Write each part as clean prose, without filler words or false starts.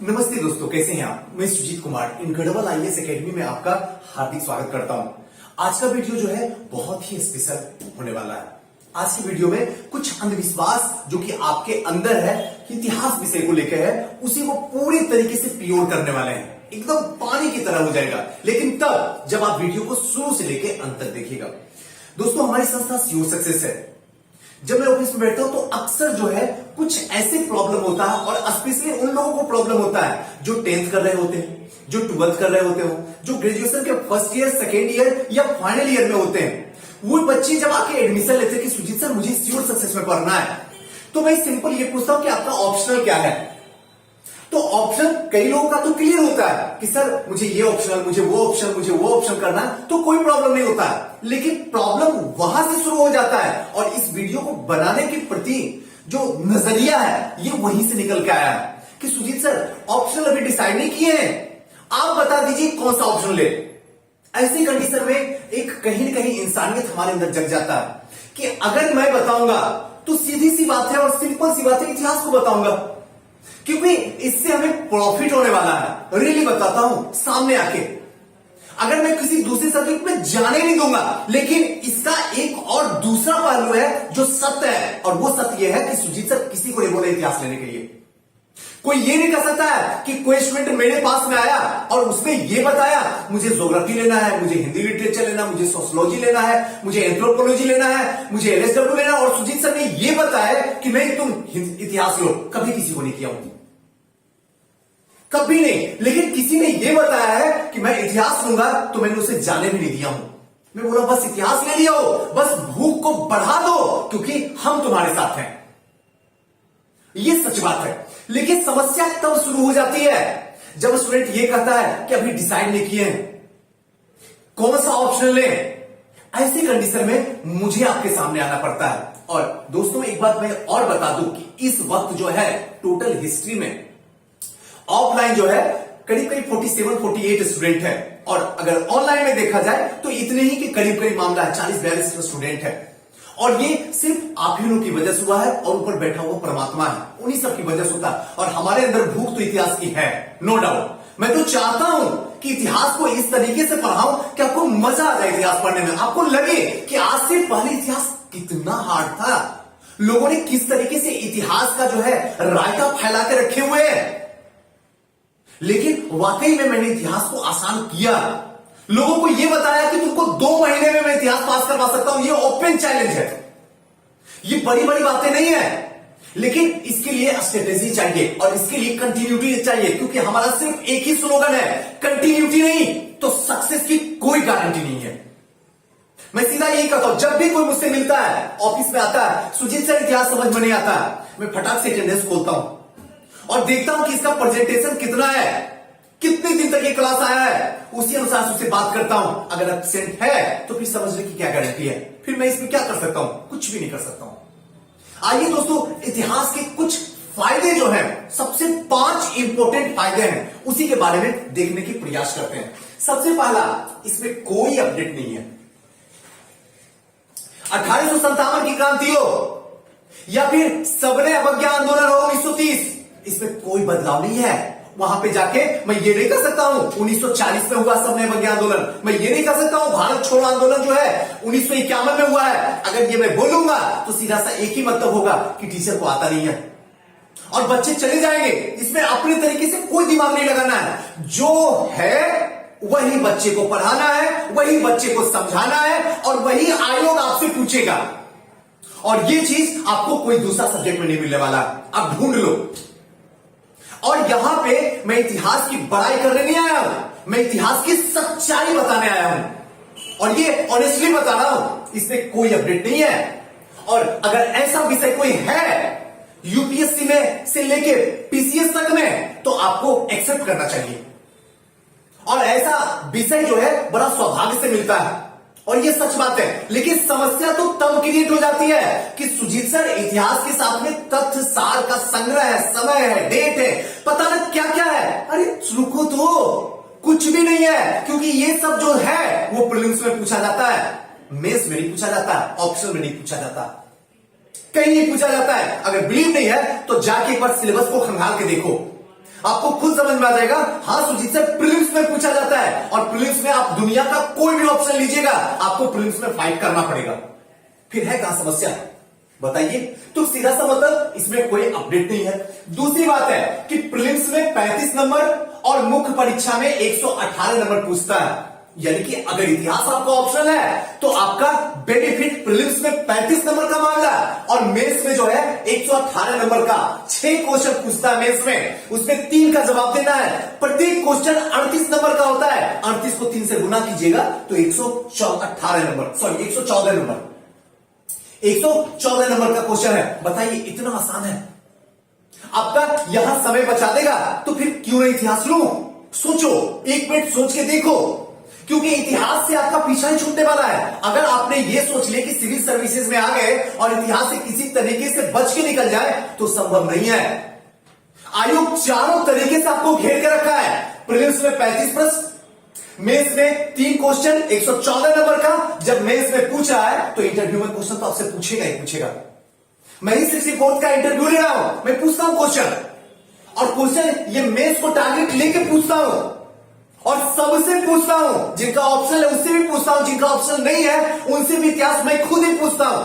नमस्ते दोस्तों, कैसे हैं आप। मैं Sujit Kumar incredible IAS academy में आपका हार्दिक स्वागत करता हूं। आज का वीडियो जो है बहुत ही स्पेशल होने वाला है। आज की वीडियो में कुछ अंधविश्वास जो कि आपके अंदर है, इतिहास विषय को लेकर है, उसी को पूरी तरीके से प्योर करने वाले हैं। एकदम पानी की तरह हो जाएगा, लेकिन तब जब आप वीडियो को शुरू से लेकर अंत तक देखिएगा। दोस्तों, हमारी संस्था सीओ सक्सेस है। जब मैं ऑफिस में बैठता हूं तो अक्सर जो है कुछ ऐसे प्रॉब्लम होता है, और स्पेशली उन लोगों को प्रॉब्लम होता है जो 10th कर रहे होते हैं, जो 12th कर रहे होते हो, जो ग्रेजुएशन के फर्स्ट ईयर, सेकेंड ईयर या फाइनल ईयर में होते हैं। वो बच्चे जब आके एडमिशन लेते हैं कि सुजीत सर मुझे सीओ सक्सेस में पढ़ना है, तो मैं सिंपल ये पूछता हूं कि आपका ऑप्शनल क्या है। तो ऑप्शन कई लोगों का तो क्लियर होता है कि सर मुझे ये ऑप्शनल, मुझे वो ऑप्शन करना है, तो कोई प्रॉब्लम नहीं होता है। लेकिन प्रॉब्लम वहां से शुरू हो जाता है, और इस वीडियो को बनाने के प्रति जो नजरिया है ये वहीं से निकल के आया है कि सुजीत सर ऑप्शनल अभी डिसाइड नहीं किए हैं, आप बता दीजिए कौन सा ऑप्शन ले। ऐसी कंडीशन में एक कहीं ना कहीं इंसानियत हमारे अंदर जग जाता है कि अगर मैं बताऊंगा तो सीधी सी बात है और सिंपल सी बात है, इतिहास को बताऊंगा, क्योंकि इससे हमें प्रॉफिट होने वाला है। रियली बताता हूं सामने आके। अगर मैं किसी दूसरे सब्जेक्ट में जाने नहीं दूंगा, लेकिन इसका एक और दूसरा पहलू है जो सत्य है, और वो सत्य यह है कि सुजीत सर किसी को नहीं बोले इतिहास लेने के लिए। कोई ये नहीं कह सकता है कि कोई स्टूडेंट मेरे पास में आया और उसने ये बताया मुझे ज्योग्राफी लेना है, मुझे हिंदी लिटरेचर लेना, मुझे सोशियोलॉजी लेना है, मुझे एंथ्रोपोलॉजी लेना है, मुझे एलएसडब्ल्यू लेना है, और सुजीत सर ने ये बताया कि नहीं तुम इतिहास लो। कभी किसी को नहीं किया हूं, कभी नहीं। लेकिन किसी ने यह बताया है कि मैं इतिहास लूंगा, तो मैंने उसे जाने भी नहीं दिया हूं। मैं बोला बस इतिहास ले लिया हो, बस भूख को बढ़ा दो, क्योंकि हम तुम्हारे साथ हैं। ये सच बात है। लेकिन समस्या तब शुरू हो जाती है जब स्टूडेंट ये कहता है कि अभी डिसाइड नहीं किए हैं कौन सा ऑप्शन ले। ऐसी कंडीशन में मुझे आपके सामने आना पड़ता है। और दोस्तों, एक बात मैं और बता दूं कि इस वक्त जो है टोटल हिस्ट्री में ऑफलाइन जो है करीब करीब 47-48 स्टूडेंट है, और अगर ऑनलाइन में देखा जाए तो इतने ही के करीब करीब मामला है, 40-42 स्टूडेंट है। और ये सिर्फ आप ही लोगों की वजह से हुआ है, और ऊपर बैठा हुआ परमात्मा है, उन्हीं सब की वजह से होता है। और हमारे अंदर भूख तो इतिहास की है, नो डाउट। मैं तो चाहता हूं कि इतिहास को इस तरीके से पढ़ाऊं कि आपको मजा आ जाए इतिहास पढ़ने में, आपको लगे कि आज से पहले इतिहास कितना हार्ड था, लोगों ने किस तरीके से इतिहास का जो है रायता फैला के रखे हुए हैं। लेकिन वाकई में मैंने इतिहास को आसान किया, लोगों को यह बताया कि तुमको 2 महीने में मैं इतिहास पास करवा सकता हूं। यह ओपन चैलेंज है, ये बड़ी बड़ी बातें नहीं है, लेकिन इसके लिए स्ट्रेटेजी चाहिए और इसके लिए कंटिन्यूटी चाहिए, क्योंकि हमारा सिर्फ एक ही स्लोगन है, कंटिन्यूटी नहीं तो सक्सेस की कोई गारंटी नहीं है। मैं सीधा यही कहता हूं, जब भी कोई मुझसे मिलता है, ऑफिस में आता है, सुजीत सर इतिहास समझ में नहीं आता, मैं फटाक से अटेंडेंस खोलता हूं और देखता हूं कि इसका प्रेजेंटेशन कितना है, कितने दिन तक ये क्लास आया है, उसी अनुसार उससे बात करता हूं। अगर एब्सेंट है तो फिर समझने की क्या गारंटी है, फिर मैं इसमें क्या कर सकता हूं, कुछ भी नहीं कर सकता हूं। आइए दोस्तों, इतिहास के कुछ फायदे जो हैं, सबसे 5 इंपॉर्टेंट फायदे हैं, उसी के बारे में देखने की प्रयास करते हैं। सबसे पहला, इसमें कोई अपडेट नहीं है। 1857 की क्रांति हो या फिर सबने अवज्ञा आंदोलन हो 1930, इसमें कोई बदलाव नहीं है। वहां पे जाके मैं ये नहीं कर सकता हूं 1940 में हुआ सबने अवज्ञा आंदोलन, मैं ये नहीं कर सकता हूं भारत छोड़ो आंदोलन जो है 1951 में हुआ है। अगर ये मैं बोलूंगा तो सीधा सा एक ही मतलब होगा कि टीचर को आता नहीं है और बच्चे चले जाएंगे। इसमें अपने तरीके से कोई दिमाग नहीं लगाना है, जो है वही बच्चे को पढ़ाना है, वही बच्चे को समझाना है, और वही आयोग आपसे पूछेगा। और ये चीज आपको कोई दूसरा सब्जेक्ट में नहीं मिलने वाला, आप ढूंढ लो। और यहां पे मैं इतिहास की बड़ाई करने नहीं आया हूं, मैं इतिहास की सच्चाई बताने आया हूं, और ये ऑनेस्टली बता रहा हूं, इसमें कोई अपडेट नहीं है। और अगर ऐसा विषय कोई है यूपीएससी में से लेके पीसीएस तक में, तो आपको एक्सेप्ट करना चाहिए। और ऐसा विषय जो है बड़ा सौभाग्य से मिलता है, और ये सच बात है। लेकिन समस्या तो तब क्रिएट हो जाती है कि सुजीत सर इतिहास के साथ में तथ्य सार का संग्रह है, समय है, डेट है, पता ना क्या क्या है। अरे रुको, तो कुछ भी नहीं है, क्योंकि ये सब जो है वो प्रीलिम्स में पूछा जाता है, मेंस में नहीं पूछा जाता, ऑप्शनल में नहीं पूछा जाता, कहीं नहीं पूछा जाता है। अगर बिलीव नहीं है तो जाके एक बार सिलेबस को खंगाल के देखो। आपको खुद समझ में आ जाएगा। हाँ सुजीत सर, प्रीलिम्स में पूछा जाता है और प्रीलिम्स में आप दुनिया का कोई भी ऑप्शन लीजिएगा, आपको प्रीलिम्स में फाइट करना पड़ेगा। फिर है कहां समस्या, बताइए। तो सीधा सा मतलब इसमें कोई अपडेट नहीं है। दूसरी बात है कि प्रीलिम्स में 35 नंबर और मुख्य परीक्षा में 118 नंबर पूछता है। यानी कि अगर इतिहास आपका ऑप्शनल है तो आपका बेनिफिट प्रीलिम्स में 35 नंबर का मामला और मेंस में जो है 118 नंबर का 6 क्वेश्चन पूछता है मेंस में, उसमें 3 का जवाब देना है। प्रत्येक क्वेश्चन 38 नंबर का होता है। 38 को 3 से गुना कीजिएगा तो 114 नंबर का क्वेश्चन है। बताइए इतना आसान है, आपका यहां समय बचा देगा तो फिर क्यों नहीं इतिहास लूं। सोचो, 1 मिनट सोच के देखो, क्योंकि इतिहास से आपका पीछा ही छूटने वाला है। अगर आपने ये सोच लिया कि सिविल सर्विसेज में आ गए और इतिहास से किसी तरीके से बच के निकल जाए तो संभव नहीं है। आयोग चारों तरीके से आपको घेर के रखा है। प्रीलिम्स में 35 प्रश्न, मेंस में 3 क्वेश्चन 114 नंबर का। जब मेंस में पूछ रहा है तो इंटरव्यू में क्वेश्चन तो आपसे पूछेगा ही पूछेगा। मैं ही 64th का इंटरव्यू ले रहा हूं, मैं पूछता हूं क्वेश्चन, और क्वेश्चन ये मेंस को टारगेट लेके पूछता हूं और सबसे पूछता हूं। जिनका ऑप्शन है उससे भी पूछता हूं, जिनका ऑप्शन नहीं है उनसे भी इतिहास मैं खुद ही पूछता हूं।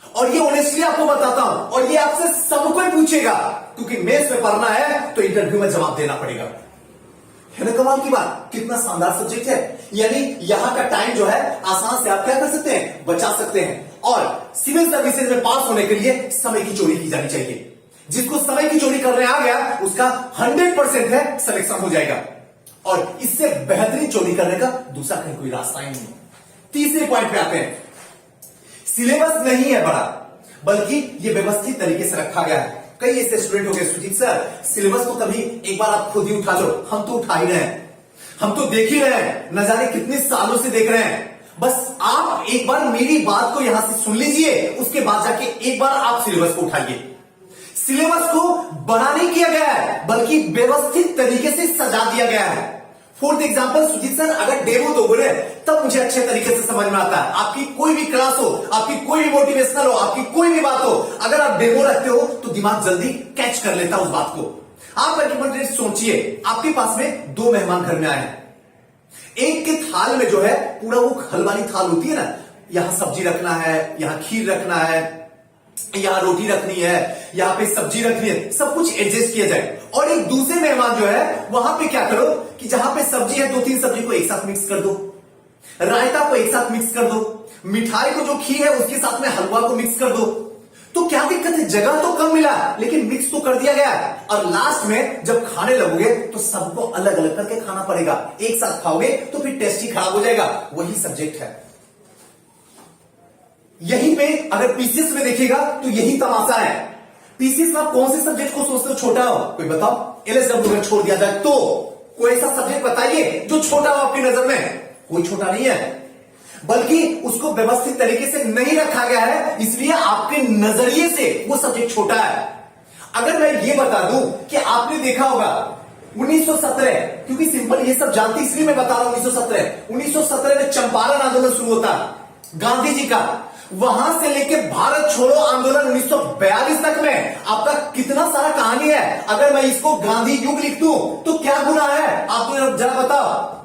और ये ऑनेस्टली आपको बताता हूं, और ये आपसे सबको ही पूछेगा, क्योंकि मेंस में पढ़ना है तो इंटरव्यू में जवाब देना पड़ेगा। है ना कमाल की बात, कितना शानदार सब्जेक्ट है। यानी यहां का टाइम जो है आसान से आप क्या कर सकते हैं, बचा सकते हैं। और सिविल सर्विसेज में पास होने के लिए समय की चोरी की जानी चाहिए। जिसको समय की चोरी करने आ गया उसका 100% है सिलेक्शन हो जाएगा, और इससे बेहतरीन चोरी करने का दूसरा कहीं कोई रास्ता ही नहीं। तीसरे पॉइंट पे आते हैं। सिलेबस नहीं है बड़ा, बल्कि ये व्यवस्थित तरीके से रखा गया है। कई ऐसे स्टूडेंट हो गए सुजीत सर, सिलेबस तो कभी एक बार आप खुद ही उठा लो। हम तो उठा ही रहे हैं, हम तो देख ही रहे हैं, न जाने कितने सालों से देख रहे हैं। बस आप एक बार मेरी बात को यहां से सुन लीजिए, उसके बाद जाके एक बार आप सिलेबस को उठाइए। सिलेबस को बड़ा नहीं किया गया है, बल्कि व्यवस्थित तरीके से सजा दिया गया है। फोर्थ एग्जांपल सुजीत सर, अगर डेमो दोगे तब मुझे अच्छे तरीके से समझ में आता है। आपकी कोई भी क्लास हो, आपकी कोई भी मोटिवेशनल हो, आपकी कोई भी बात हो, अगर आप डेमो रखते हो तो दिमाग जल्दी कैच कर लेता उस बात को। आप अल्टीमेटली सोचिए, आपके पास में 2 मेहमान घर में आए हैं। एक के थाल में जो है पूरा वो हलवानी थाल होती है ना, यहां सब्जी रखना है, यहां खीर रखना है, यहां रोटी रखनी है, यहां पे सब्जी रखनी है, सब कुछ एडजस्ट किया जाए। और एक दूसरे मेहमान जो है वहां पे क्या करो कि जहां पे सब्जी है 2-3 सब्जी को एक साथ मिक्स कर दो, रायता को एक साथ मिक्स कर दो, मिठाई को जो खीर है उसके साथ में हलवा को मिक्स कर दो। तो क्या दिक्कत है, जगह तो कम मिला लेकिन मिक्स तो कर दिया गया। और लास्ट में जब खाने लगोगे तो सबको अलग अलग करके खाना पड़ेगा। एक साथ खाओगे तो फिर टेस्ट ही खराब हो जाएगा। वही सब्जेक्ट है। यहीं पे अगर पीसीएस में देखिएगा तो यही तमाशा है। पीसीएस में आप कौन से सब्जेक्ट को सोचते हो छोटा हो, कोई बताओ। एलएसडब्ल्यू में छोड़ दिया जाए तो कोई ऐसा सब्जेक्ट बताइए जो छोटा हो आपकी नजर में। कोई छोटा नहीं है, बल्कि उसको व्यवस्थित तरीके से नहीं रखा गया है, इसलिए आपके नजरिए से वो सब्जेक्ट छोटा है। अगर मैं ये बता दूं कि आपने देखा होगा 1917, क्योंकि सिंपल ये सब जानती इसलिए मैं बता रहा हूं। 1917 में चंपारण आंदोलन शुरू होता गांधी जी का। वहां से लेके भारत छोड़ो आंदोलन 1942 तक में आपका कितना सारा कहानी है। अगर मैं इसको गांधी युग लिख दूं तो क्या गुना है, आप तो जरा बताओ।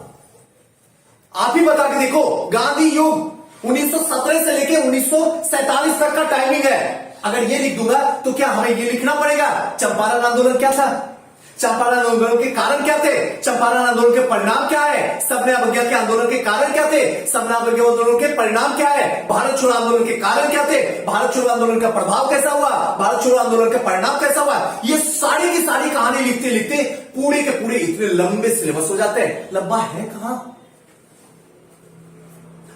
आप ही बता के देखो। गांधी युग 1917 से लेके 1947 तक का टाइमिंग है। अगर ये लिख दूंगा तो क्या हमें ये लिखना पड़ेगा चंपारण आंदोलन क्या था, चंपारण आंदोलन के कारण क्या थे, चंपारण आंदोलन के परिणाम क्या है, सबने अवज्ञा के आंदोलन के कारण क्या थे, सबने अवज्ञा आंदोलन के परिणाम क्या है, भारत छोड़ो आंदोलन के कारण क्या थे, भारत छोड़ो आंदोलन का प्रभाव कैसा हुआ, भारत छोड़ो आंदोलन का परिणाम कैसा हुआ। ये सारी की सारी कहानी लिखते लिखते पूरे के पूरे इतने लंबे सिलेबस हो जाते हैं। लंबा है कहां।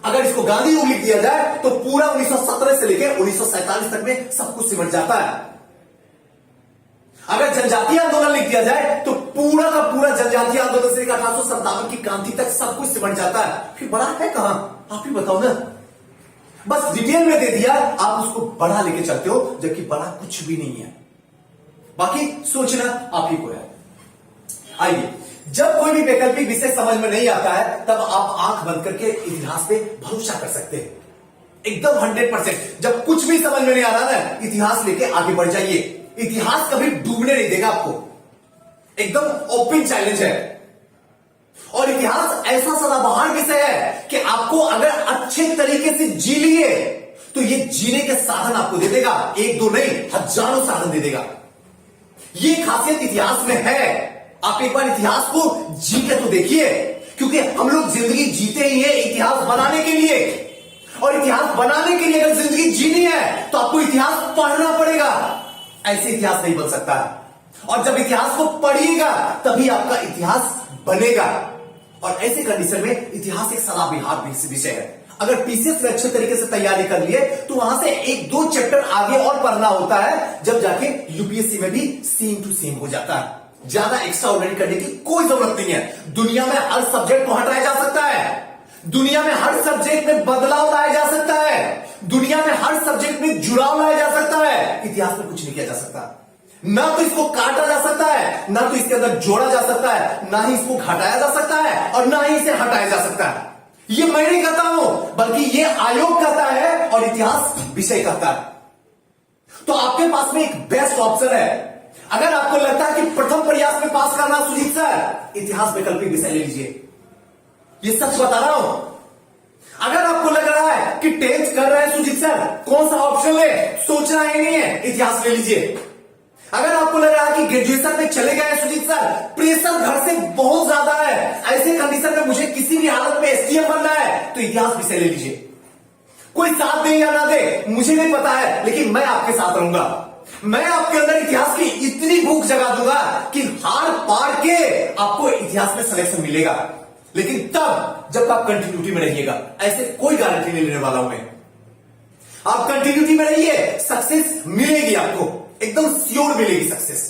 अगर इसको गांधी युग लिख दिया जाए तो पूरा 1917 से लेकर 1947 तक में सब कुछ सिमट जाता है। अगर जनजातीय आंदोलन लिख दिया जाए तो पूरा का पूरा जनजातीय आंदोलन से 1857 की क्रांति तक सब कुछ सिमट जाता है। फिर बड़ा है कहां, आप ही बताओ ना। बस डिटेल में दे दिया, आप उसको बड़ा लेके चलते हो, जबकि बड़ा कुछ भी नहीं है। बाकी सोचना आप ही को है। आइए, जब कोई भी वैकल्पिक विषय समझ में नहीं आता है तब आप आंख बंद करके इतिहास पे भरोसा कर सकते हैं एकदम 100%। जब कुछ भी समझ में नहीं आ रहा ना, इतिहास लेके आगे बढ़ जाइए। इतिहास कभी डूबने नहीं देगा आपको। एकदम ओपन चैलेंज है। और इतिहास ऐसा सदाबहार विषय है कि आपको अगर अच्छे तरीके से जी लिए तो ये जीने के साधन आपको दे देगा, एक दो नहीं हजारों साधन दे देगा। ये खासियत इतिहास में है। आप एक बार इतिहास को जी के तो देखिए, क्योंकि हम लोग जिंदगी जीते ही है इतिहास बनाने के लिए। और इतिहास बनाने के लिए अगर जिंदगी जीनी है तो आपको इतिहास पढ़ना पड़ेगा, ऐसे इतिहास नहीं बन सकता है। और जब इतिहास को पढ़िएगा तभी आपका इतिहास बनेगा। और ऐसे कंडीशन में इतिहास एक सलाहविहार विषय है। अगर पीसीएस में अच्छे तरीके से तैयारी कर लिए तो वहां से एक दो चैप्टर आगे और पढ़ना होता है, जब जाके यूपीएससी में भी सेम टू सेम हो जाता है। ज्यादा एक्स्ट्रा ऑर्डिनरी करने की कोई जरूरत नहीं है। दुनिया में हर सब्जेक्ट को हटाया जा सकता है, दुनिया में हर सब्जेक्ट में बदलाव लाया जा सकता है, दुनिया में हर सब्जेक्ट में जुड़ाव लाया जा सकता है। इतिहास में कुछ नहीं किया जा सकता। ना तो इसको काटा जा सकता है, ना तो इसके अंदर जोड़ा जा सकता है, ना ही इसको घटाया जा सकता है और ना ही इसे हटाया जा सकता है। ये मैं नहीं कहता हूं, बल्कि ये आयोग कहता है और इतिहास विषय कहता है। तो आपके पास में एक बेस्ट ऑप्शन है। अगर आपको लगता है कि प्रथम प्रयास में पास करना सुजीत सर, इतिहास वैकल्पिक विषय ले लीजिए। ये सच बता रहा हूं। अगर आपको लग रहा है कि 10th कर रहे हैं सुजीत सर, कौन सा ऑप्शन ले, सोचना ही नहीं है, इतिहास ले लीजिए। अगर आपको लग रहा है कि ग्रेजुएशन में चले गए सुजीत सर, प्रेशर घर से बहुत ज्यादा है, ऐसे कंडीशन में मुझे किसी भी हालत में एसडीएम बनना है, तो इतिहास विषय ले लीजिए। कोई साथ दे या ना दे मुझे नहीं पता है, लेकिन मैं आपके साथ रहूंगा। मैं आपके अंदर इतिहास की इतनी भूख जगा दूंगा कि हार पार के आपको इतिहास में सिलेक्शन मिलेगा। लेकिन तब जब आप कंटिन्यूटी में रहिएगा, ऐसे कोई गारंटी नहीं लेने वाला हूं मैं। आप कंटिन्यूटी में रहिए, सक्सेस मिलेगी, आपको एकदम श्योर मिलेगी सक्सेस।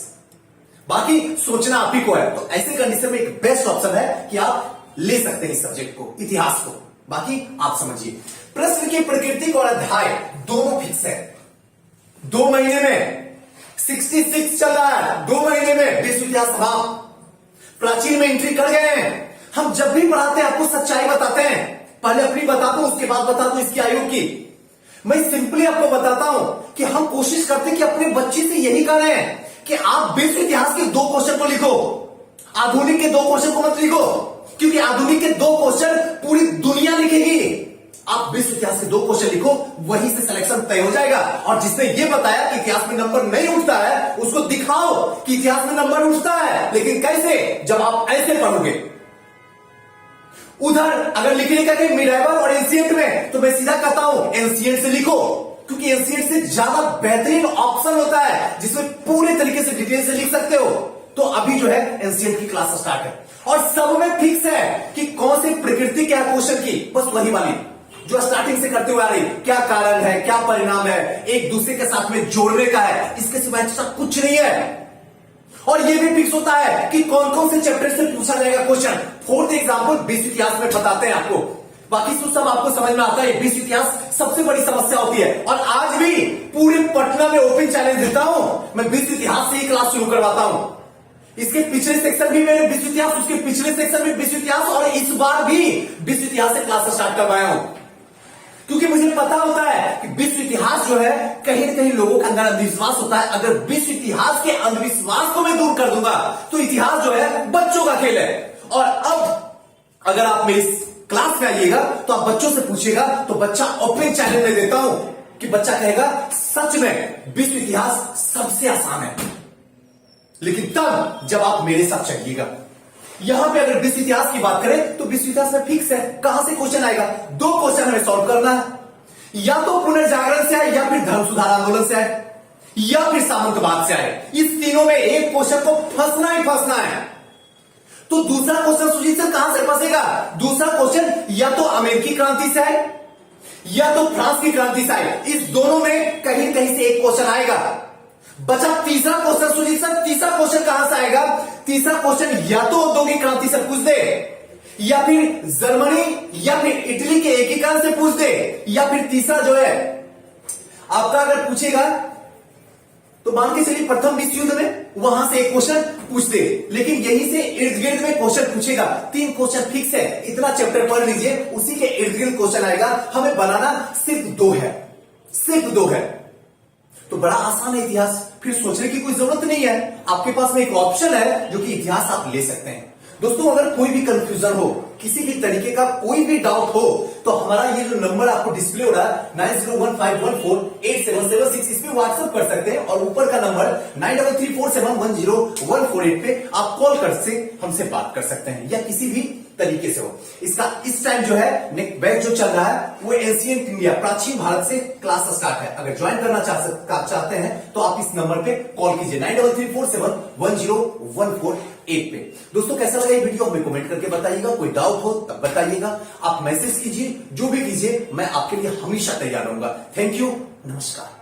बाकी सोचना आप ही को है। तो ऐसे कंडीशन में एक बेस्ट ऑप्शन है कि आप ले सकते हैं इस सब्जेक्ट को, इतिहास को। बाकी आप समझिए, प्रश्न की प्रकृति और अध्याय दोनों फिक्स है। 2 महीने में 66 चल रहा है, 2 महीने में विश्व इतिहास समाप्त। प्राचीन में एंट्री कर गए हैं। हम जब भी पढ़ाते हैं आपको सच्चाई बताते हैं। पहले अपनी बता दो, उसके बाद बता दो इसकी आयु की। मैं सिंपली आपको बताता हूं कि हम कोशिश करते हैं कि अपने बच्चे से यही कर रहे हैं कि आप विश्व इतिहास के 2 क्वेश्चन को लिखो, आधुनिक के 2 क्वेश्चन को मत लिखो, क्योंकि आधुनिक के 2 क्वेश्चन पूरी दुनिया लिखेगी। आप विश्व इतिहास के 2 क्वेश्चन लिखो, वहीं से सिलेक्शन तय हो जाएगा। और जिसने ये बताया कि इतिहास में नंबर नहीं उठता है, उसको दिखाओ कि इतिहास में नंबर उठता है। लेकिन कैसे? जब आप ऐसे पढ़ोगे। उधर अगर लिखने का मिडाइवल और एंशिएंट में, तो मैं सीधा कहता हूं एंशिएंट से लिखो, क्योंकि एंशिएंट से ज्यादा बेहतरीन ऑप्शन होता है जिसमें पूरे तरीके से डिटेल से लिख सकते हो। तो अभी जो है एंशिएंट की क्लास स्टार्ट है और सब में फिक्स है कि कौन सी प्रकृति क्या क्वेश्चन की, बस वही वाली जो स्टार्टिंग से करते हुए आ रही। क्या कारण है, क्या परिणाम है, एक दूसरे के साथ में जोड़ने का है, इसके सिवाय कुछ नहीं है। और ये भी फिक्स होता है कि कौन कौन से चैप्टर से पूछा जाएगा क्वेश्चन। 4th एग्जाम्पल विश्व इतिहास में बताते हैं आपको, बाकी तो सब आपको समझ में आता है। विश्व इतिहास सबसे बड़ी समस्या होती है। और आज भी पूरे पटना में ओपन चैलेंज देता हूं, मैं विश्व इतिहास से ही क्लास शुरू करवाता हूं। इसके पिछले सेक्शन भी मैंने विश्व इतिहास, उसके पिछले सेक्शन में विश्व इतिहास, और इस बार भी विश्व इतिहास से क्लास स्टार्ट करवाया हूं, क्योंकि मुझे पता होता है कि विश्व इतिहास जो है कहीं न कहीं लोगों के अंदर अंधविश्वास होता है। अगर विश्व इतिहास के अंधविश्वास को मैं दूर कर दूंगा तो इतिहास जो है बच्चों का खेल है। और अब अगर आप मेरी क्लास में आइएगा तो आप बच्चों से पूछिएगा, तो बच्चा ओपन चैलेंज में देता हूं कि बच्चा कहेगा सच में विश्व इतिहास सबसे आसान है। लेकिन तब जब आप मेरे साथ चलिएगा। यहां पे अगर विश्व इतिहास की बात करें तो विश्व इतिहास में फिक्स है कहां से क्वेश्चन आएगा। 2 क्वेश्चन हमें सॉल्व करना है, या तो पुनर्जागरण से आए, या फिर धर्म सुधार आंदोलन से आए, या फिर सामंतवाद से आए। इस तीनों में एक क्वेश्चन को फंसना ही फंसना है। तो दूसरा क्वेश्चन सुजीत सर कहां से फंसेगा? दूसरा क्वेश्चन या तो अमेरिकी क्रांति से आए, या तो फ्रांस की क्रांति से आए। इस दोनों में कहीं कहीं से एक क्वेश्चन आएगा। बचा तीसरा क्वेश्चन सुजीत सर, तीसरा क्वेश्चन कहां से आएगा? तीसरा क्वेश्चन या तो औद्योगिक क्रांति से पूछ दे, या फिर जर्मनी या फिर इटली के एकीकरण से पूछ दे, या फिर तीसरा जो है आपका अगर पूछेगा तो मान के चलिए प्रथम विश्व युद्ध में वहां से एक क्वेश्चन पूछ दे, लेकिन यहीं से इर्द गिर्द में क्वेश्चन पूछेगा। 3 क्वेश्चन फिक्स है। इतना चैप्टर पढ़ लीजिए, उसी के इर्द गिर्द क्वेश्चन आएगा। हमें बनाना सिर्फ 2 है, सिर्फ 2 है। तो बड़ा आसान है इतिहास, फिर सोचने की कोई जरूरत नहीं है। आपके पास में एक ऑप्शन है जो कि इतिहास आप ले सकते हैं। दोस्तों अगर कोई भी कंफ्यूजन हो, किसी भी तरीके का कोई भी डाउट हो, तो हमारा ये जो नंबर आपको डिस्प्ले हो रहा है 9015148776 इस पे व्हाट्सएप कर सकते हैं, और ऊपर का नंबर 9334710148 पे आप कॉल कर से हमसे बात कर सकते हैं, या किसी भी तरीके से हो। इसका इस टाइम जो है बैच जो चल रहा है वो एंशिएंट इंडिया, प्राचीन भारत से क्लास स्टार्ट है। अगर ज्वाइन करना चाहते हैं तो आप इस नंबर पे कॉल कीजिए 9334710148 पे। दोस्तों कैसा लगा ये वीडियो हमें कमेंट करके बताइएगा, कोई डाउट हो तब बताइएगा, आप मैसेज कीजिए, जो भी कीजिए मैं आपके लिए हमेशा तैयार रहूंगा। थैंक यू, नमस्कार।